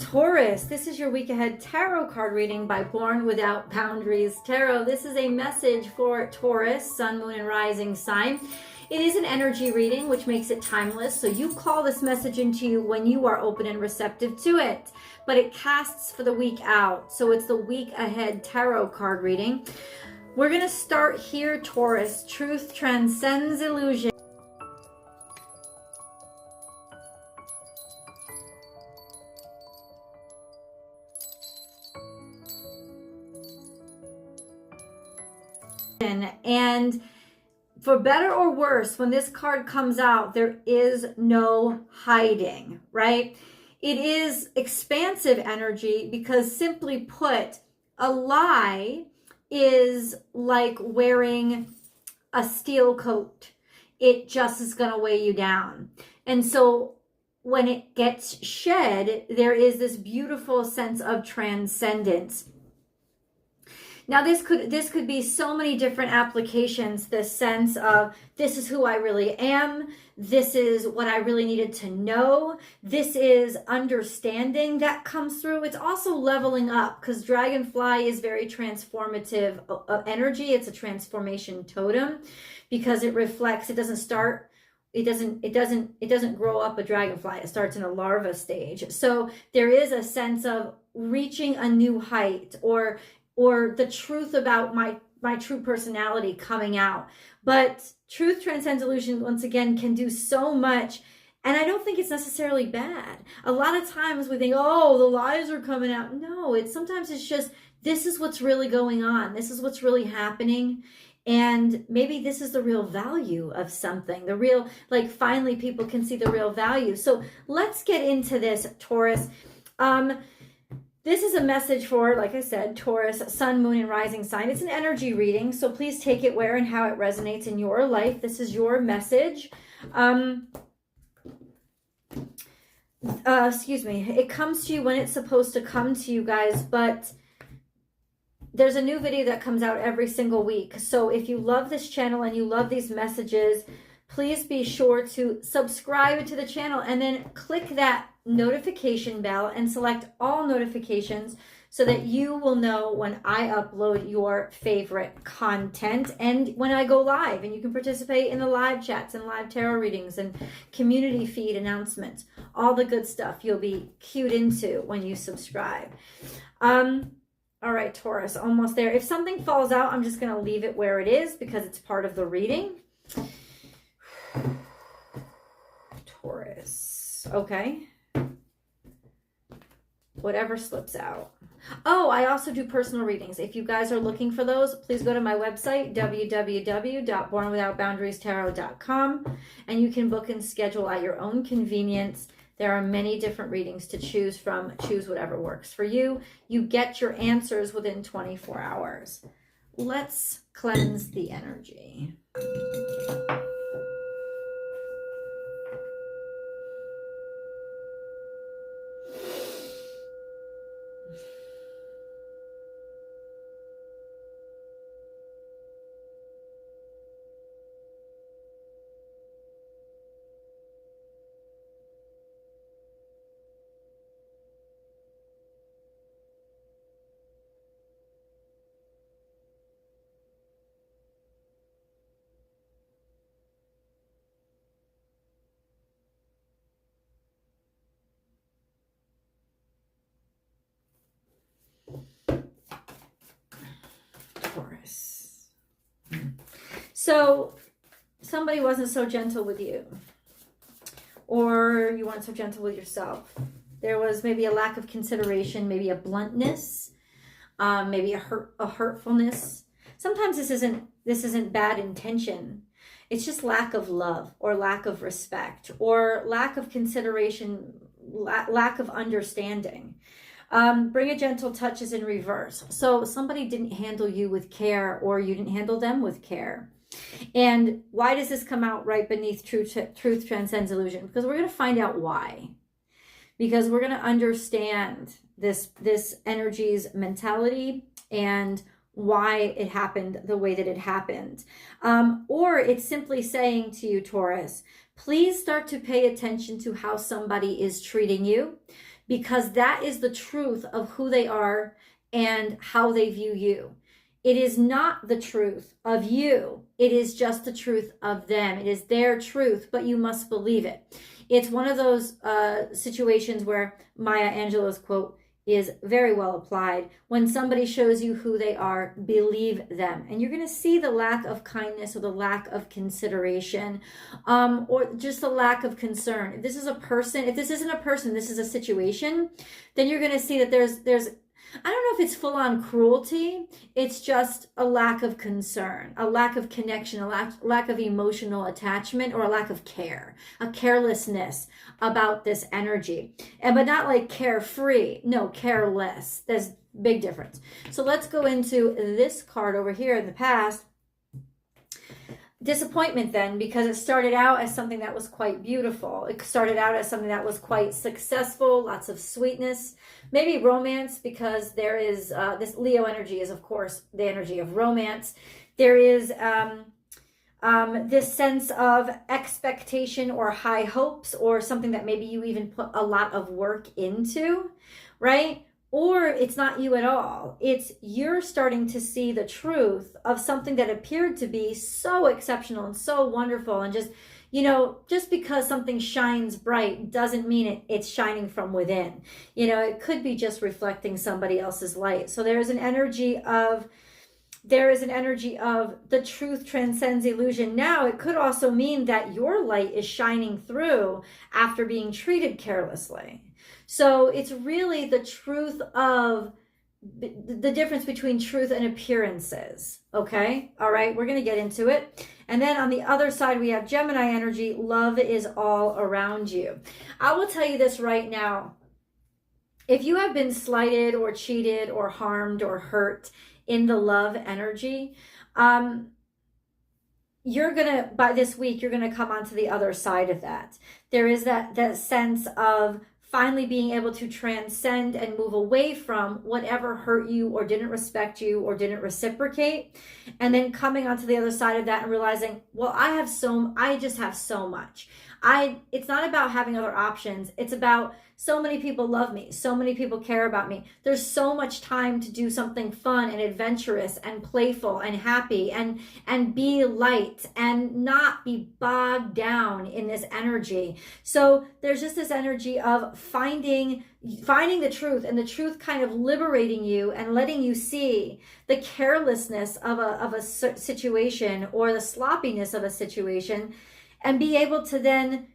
Taurus, this is your week ahead tarot card reading by Born Without Boundaries Tarot. This is a message for Taurus, sun, moon, and rising sign. It is an energy reading, which makes it timeless. So you call this message into you when you are open and receptive to it. But it casts for the week out. So it's the week ahead tarot card reading. We're going to start here, Taurus. Truth transcends illusion. And for better or worse, when this card comes out, there is no hiding, right? It is expansive energy because, simply put, a lie is like wearing a steel coat. It just is going to weigh you down. And so when it gets shed, there is this beautiful sense of transcendence. Now, this could be so many different applications, this sense of this is who I really am. This is what I really needed to know. This is understanding that comes through. It's also leveling up because dragonfly is very transformative energy. It's a transformation totem because it reflects, it doesn't grow up a dragonfly. It starts in a larva stage. So there is a sense of reaching a new height or the truth about my true personality coming out. But truth transcends illusion, once again, can do so much. And I don't think it's necessarily bad. A lot of times we think, oh, the lies are coming out. No, sometimes it's just, this is what's really going on. This is what's really happening. And maybe this is the real value of something. The real, like, finally people can see the real value. So let's get into this, Taurus. This is a message for, like I said, Taurus, sun, moon, and rising sign. It's an energy reading, so please take it where and how it resonates in your life. This is your message. Excuse me. It comes to you when it's supposed to come to you, guys, but there's a new video that comes out every single week. So if you love this channel and you love these messages, please be sure to subscribe to the channel and then click that notification bell and select all notifications so that you will know when I upload your favorite content and when I go live, and you can participate in the live chats and live tarot readings and community feed announcements, all the good stuff you'll be cued into when you subscribe. All right, Taurus, almost there. If something falls out, I'm just going to leave it where it is because it's part of the reading. Taurus. Okay. Whatever slips out. Oh, I also do personal readings. If you guys are looking for those, please go to my website, www.bornwithoutboundariestarot.com, and you can book and schedule at your own convenience. There are many different readings to choose from. Choose whatever works for you. You get your answers within 24 hours. Let's cleanse the energy. Taurus. So somebody wasn't so gentle with you, or you weren't so gentle with yourself. There was maybe a lack of consideration, maybe a bluntness, maybe a hurtfulness. Sometimes this isn't bad intention. It's just lack of love or lack of respect or lack of consideration, lack of understanding. Bring a gentle touch is in reverse. So somebody didn't handle you with care, or you didn't handle them with care. And why does this come out right beneath truth transcends illusion? Because we're going to find out why. Because we're going to understand this energy's mentality and why it happened the way that it happened. Or it's simply saying to you, Taurus, please start to pay attention to how somebody is treating you. because that is the truth of who they are and how they view you. It is not the truth of you. It is just the truth of them. It is their truth, but you must believe it. It's one of those situations where Maya Angelou's quote is very well applied. When somebody shows you who they are, believe them. And you're going to see the lack of kindness or the lack of consideration, or just the lack of concern. If this is a person, if this isn't a person, this is a situation, then you're going to see that there's I don't know if it's full-on cruelty. It's just a lack of concern, a lack of connection, a lack of emotional attachment, or a lack of care, a carelessness about this energy. But not like carefree. No, careless. There's big difference. So let's go into this card over here in the past. Disappointment then, because it started out as something that was quite beautiful. It started out as something that was quite successful, lots of sweetness, maybe romance, because there is this Leo energy is, of course, the energy of romance. There is this sense of expectation or high hopes, or something that maybe you even put a lot of work into, right? Or it's not you at all. It's you're starting to see the truth of something that appeared to be so exceptional and so wonderful. And just, just because something shines bright doesn't mean it's shining from within. It could be just reflecting somebody else's light. So there is an energy of the truth transcends illusion. Now, it could also mean that your light is shining through after being treated carelessly. So it's really the truth of the difference between truth and appearances. Okay? All right, we're going to get into it. And then on the other side, we have Gemini energy. Love is all around you. I will tell you this right now. If you have been slighted or cheated or harmed or hurt in the love energy, you're going to, by this week, you're going to come onto the other side of that. There is that sense of finally being able to transcend and move away from whatever hurt you or didn't respect you or didn't reciprocate. And then coming onto the other side of that and realizing, well, I just have so much. It's not about having other options. It's about so many people love me. So many people care about me. There's so much time to do something fun and adventurous and playful and happy and be light and not be bogged down in this energy. So there's just this energy of finding the truth, and the truth kind of liberating you and letting you see the carelessness of a situation or the sloppiness of a situation, and be able to then,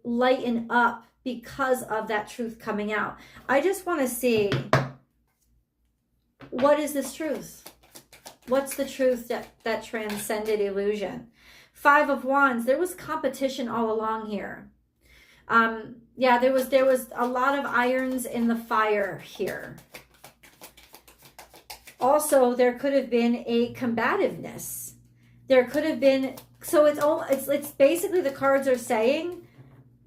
lighten up because of that truth coming out. I just want to see, what is this truth? What's the truth that transcended illusion? 5 of Wands, there was competition all along here. There was a lot of irons in the fire here. Also, there could have been a combativeness. There could have been, so it's basically the cards are saying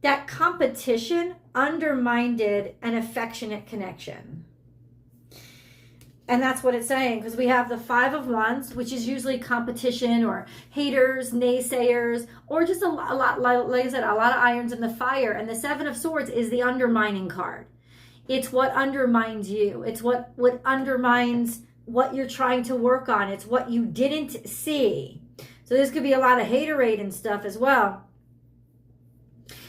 that competition undermined an affectionate connection. And that's what it's saying, because we have the 5 of Wands, which is usually competition or haters, naysayers, or just a lot, like I said, a lot of irons in the fire. And the 7 of Swords is the undermining card. It's what undermines you. It's what undermines what you're trying to work on. It's what you didn't see. So this could be a lot of haterade and stuff as well.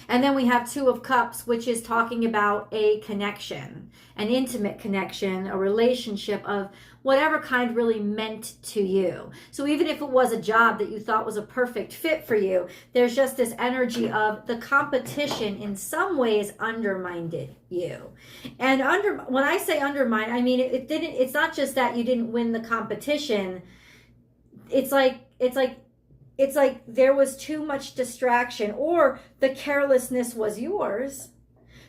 And then we have 2 of Cups, which is talking about a connection, an intimate connection, a relationship of whatever kind really meant to you. So even if it was a job that you thought was a perfect fit for you, there's just this energy of the competition in some ways undermined you. And when I say undermine, I mean it's not just that you didn't win the competition. It's like there was too much distraction, or the carelessness was yours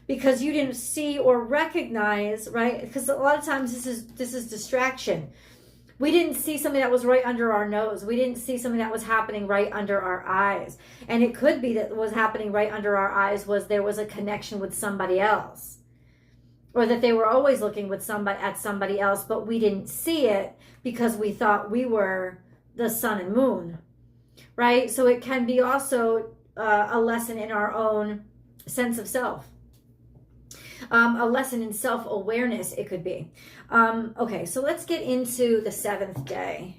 because you didn't see or recognize, right? Because a lot of times this is distraction. We didn't see something that was right under our nose. We didn't see something that was happening right under our eyes. And it could be that what was happening right under our eyes was there was a connection with somebody else, or that they were always looking at somebody else, but we didn't see it because we thought we were the sun and moon. Right? So it can be also a lesson in our own sense of self. A lesson in self-awareness, it could be. Okay, so let's get into the 7th day.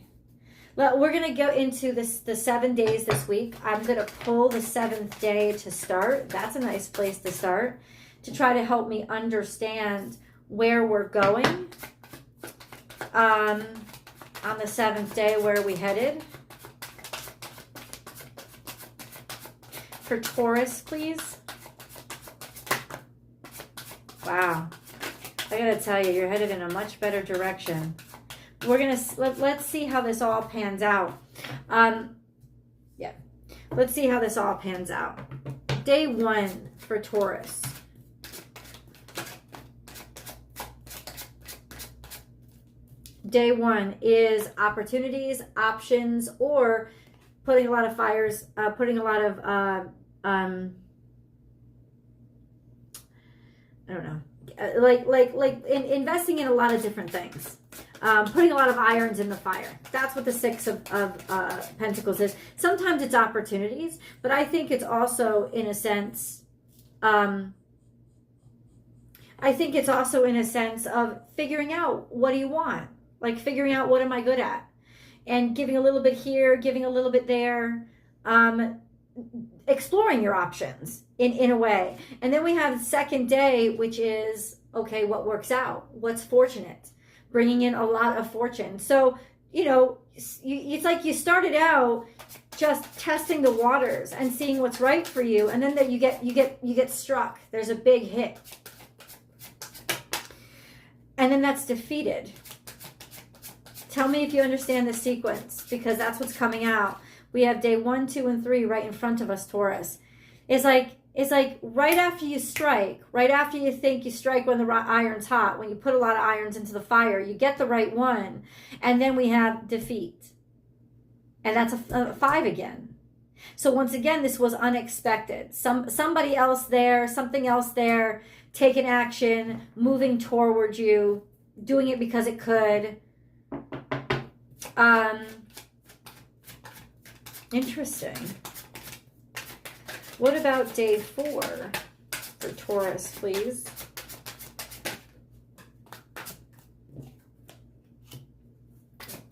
Well, we're going to go into the 7 days this week. I'm going to pull the 7th day to start. That's a nice place to start, to try to help me understand where we're going. On the 7th day, where are we headed? For Taurus, please. Wow. I gotta tell you, you're headed in a much better direction. We're gonna, let's see how this all pans out. Yeah. Let's see how this all pans out. Day 1 for Taurus. Day 1 is opportunities, options, or putting a lot of fires, putting a lot of, I don't know, investing in a lot of different things. Putting a lot of irons in the fire. That's what the 6 of Pentacles is. Sometimes it's opportunities, but I think it's also, in a sense, of figuring out, what do you want? Like figuring out, what am I good at? And giving a little bit here, giving a little bit there, exploring your options in a way. And then we have the 2nd day, which is, okay, what works out? What's fortunate? Bringing in a lot of fortune. So, you know, it's like you started out just testing the waters and seeing what's right for you, and then that you get struck. There's a big hit. And then that's defeated. Tell me if you understand the sequence, because that's what's coming out. We have day 1, 2, and 3 right in front of us, Taurus. It's like right after you strike, right after you think you strike when the iron's hot, when you put a lot of irons into the fire, you get the right one, and then we have defeat. And that's a 5 again. So once again, this was unexpected. Somebody else there, something else there, taking action, moving toward you, doing it because it could. Interesting. What about day 4 for Taurus, please?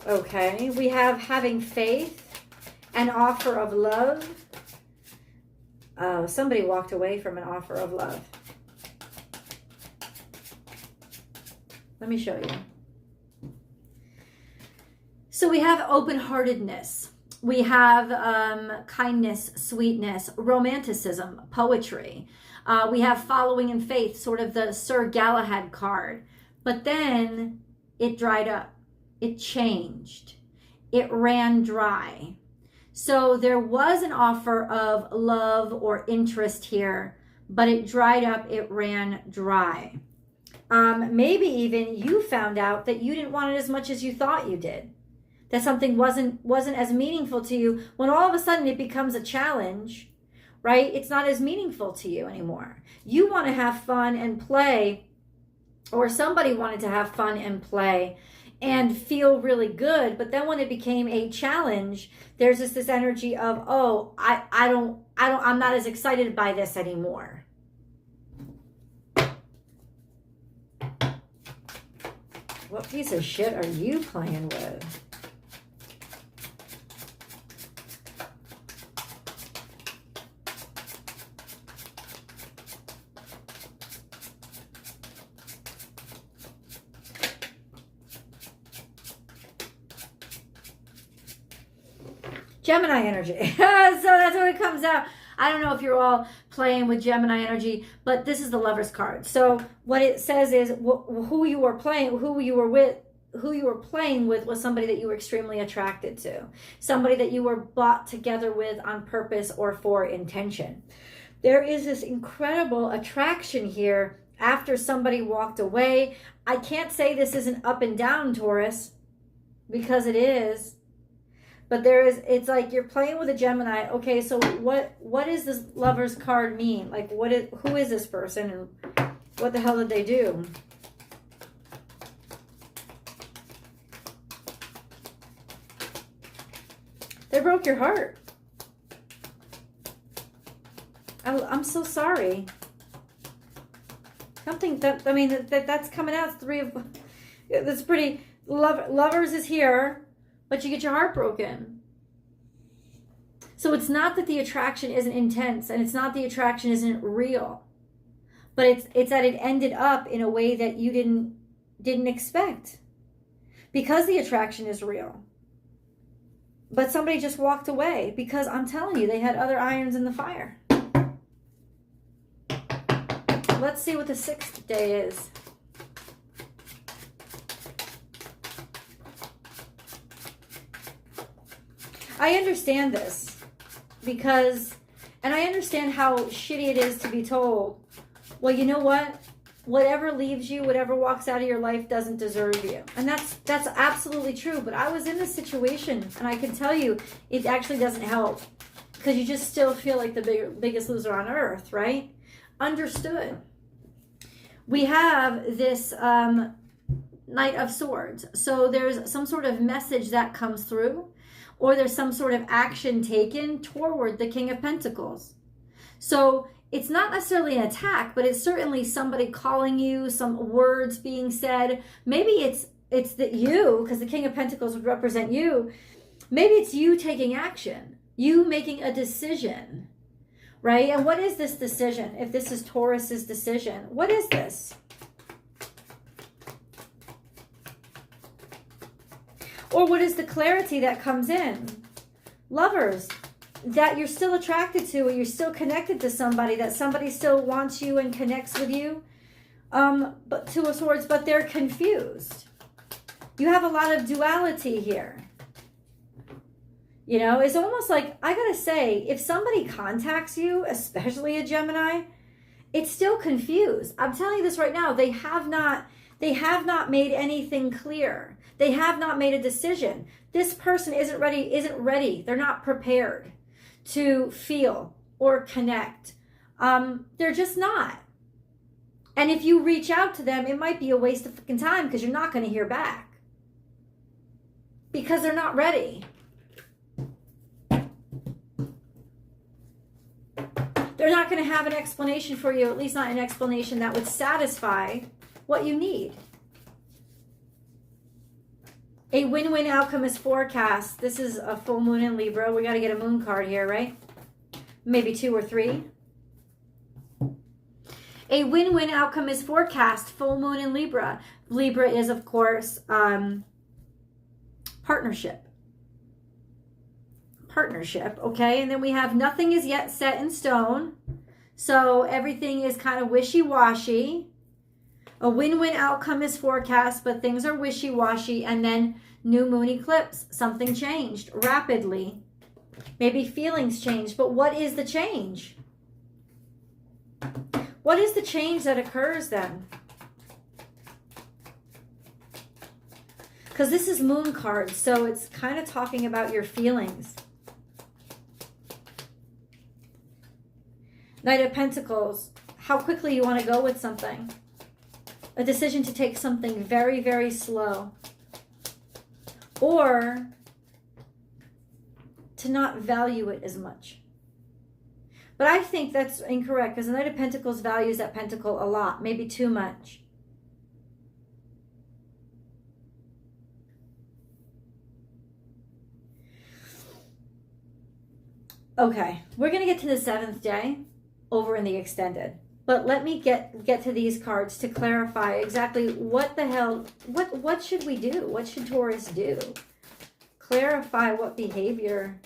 Okay, we have having faith, an offer of love. Oh, somebody walked away from an offer of love. Let me show you. So we have open-heartedness. We have kindness, sweetness, romanticism, poetry. We have following in faith, sort of the Sir Galahad card. But then it dried up. It changed. It ran dry. So there was an offer of love or interest here, but it dried up. It ran dry. Maybe even you found out that you didn't want it as much as you thought you did. That something wasn't as meaningful to you. When all of a sudden it becomes a challenge, right? It's not as meaningful to you anymore. You want to have fun and play, or somebody wanted to have fun and play and feel really good. But then when it became a challenge, there's just this energy of, oh, I'm not as excited by this anymore. What piece of shit are you playing with? Gemini energy. So that's what it comes out. I don't know if you're all playing with Gemini energy, but this is the Lover's card. So what it says is who you were playing with was somebody that you were extremely attracted to. Somebody that you were brought together with on purpose or for intention. There is this incredible attraction here after somebody walked away. I can't say this isn't up and down, Taurus, because it is. But it's like you're playing with a Gemini. Okay, so what does this Lover's card mean? Like, who is this person and what the hell did they do? They broke your heart. I'm so sorry. Something that, I mean, that's coming out. It's three of, that's pretty, lovers is here, but you get your heart broken. So it's not that the attraction isn't intense, and it's not the attraction isn't real, but it's that it ended up in a way that you didn't expect, because the attraction is real. But somebody just walked away because I'm telling you, they had other irons in the fire. Let's see what the 6th day is. I understand this because, and I understand how shitty it is to be told, well, you know what? Whatever leaves you, whatever walks out of your life doesn't deserve you. And that's absolutely true. But I was in this situation, and I can tell you it actually doesn't help, because you just still feel like the biggest loser on earth, right? Understood. We have this Knight of Swords. So there's some sort of message that comes through, or there's some sort of action taken toward the King of Pentacles. So it's not necessarily an attack, but it's certainly somebody calling you, some words being said. Maybe it's that you, because the King of Pentacles would represent you. Maybe it's you taking action, you making a decision, right? And what is this decision? If this is Taurus's decision, what is this? Or what is the clarity that comes in? Lovers, that you're still attracted to, or you're still connected to somebody, that somebody still wants you and connects with you. But Two of Swords, but they're confused. You have a lot of duality here. You know, it's almost like, I gotta say, if somebody contacts you, especially a Gemini, it's still confused. I'm telling you this right now. They have not made anything clear. They have not made a decision. This person isn't ready. They're not prepared to feel or connect. They're just not. And if you reach out to them, it might be a waste of fucking time, because you're not going to hear back, because they're not ready. They're not going to have an explanation for you, at least not an explanation that would satisfy what you need. A win-win outcome is forecast. This is a full moon in Libra. We got to get a moon card here, right? Maybe 2 or 3. A win-win outcome is forecast. Full moon in Libra. Libra is, of course, partnership. Partnership, okay? And then we have nothing is yet set in stone. So everything is kind of wishy-washy. A win-win outcome is forecast, but things are wishy-washy. And then new moon eclipse. Something changed rapidly. Maybe feelings changed. But what is the change? What is the change that occurs then? Because this is moon cards, so it's kind of talking about your feelings. Knight of Pentacles. How quickly you want to go with something. A decision to take something very, very slow. Or to not value it as much. But I think that's incorrect, because the Knight of Pentacles values that pentacle a lot, maybe too much. Okay, we're going to get to the 7th day over in the extended. But let me get to these cards to clarify exactly what the hell, what should we do? What should Taurus do? Clarify what behavior.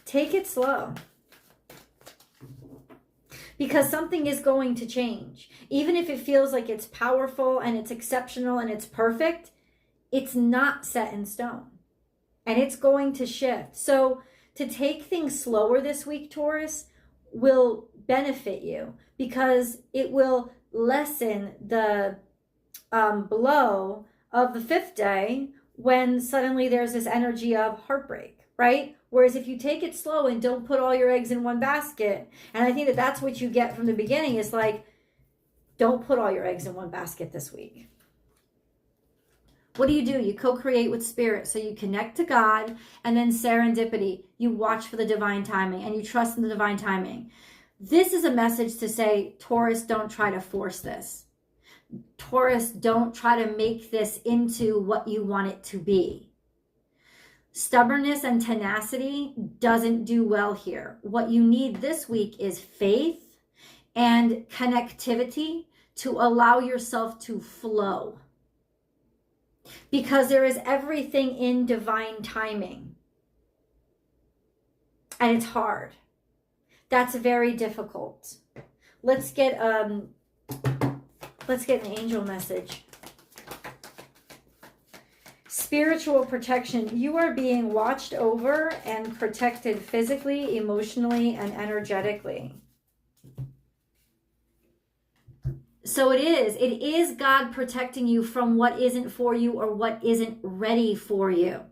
Take it slow. Because something is going to change. Even if it feels like it's powerful and it's exceptional and it's perfect, it's not set in stone. And it's going to shift. So to take things slower this week, Taurus, will benefit you, because it will lessen the blow of the 5th day when suddenly there's this energy of heartbreak, right? Whereas if you take it slow and don't put all your eggs in one basket, and I think that that's what you get from the beginning, is like, don't put all your eggs in one basket this week. What do? You co-create with spirit. So you connect to God, and then serendipity. You watch for the divine timing, and you trust in the divine timing. This is a message to say, Taurus, don't try to force this. Taurus, don't try to make this into what you want it to be. Stubbornness and tenacity doesn't do well here. What you need this week is faith and connectivity to allow yourself to flow. Because there is everything in divine timing. And it's hard. That's very difficult. Let's get an angel message. Spiritual protection. You are being watched over and protected physically, emotionally, and energetically. So it is God protecting you from what isn't for you or what isn't ready for you.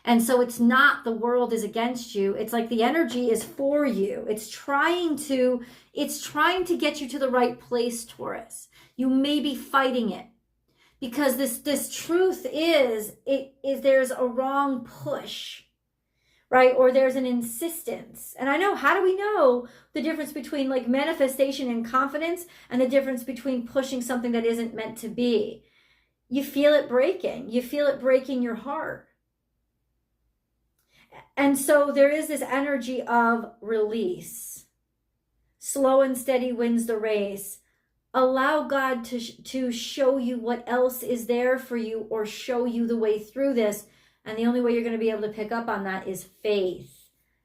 And so it's not the world is against you. It's like the energy is for you. It's trying to get you to the right place, Taurus. You may be fighting it because this truth is there's a wrong push, right? Or there's an insistence. And I know, how do we know the difference between like manifestation and confidence and the difference between pushing something that isn't meant to be? You feel it breaking. You feel it breaking your heart. And so there is this energy of release. Slow and steady wins the race. Allow God to show you what else is there for you or show you the way through this. And the only way you're going to be able to pick up on that is faith.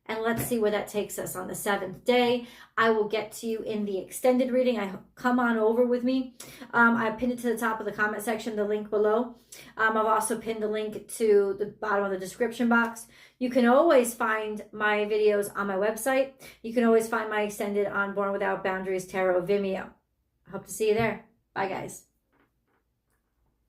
And let's see where that takes us on the 7th day. I will get to you in the extended reading. Come on over with me. I pinned it to the top of the comment section, the link below. I've also pinned the link to the bottom of the description box. You can always find my videos on my website. You can always find my extended on Born Without Boundaries Tarot Vimeo. I hope to see you there. Bye, guys.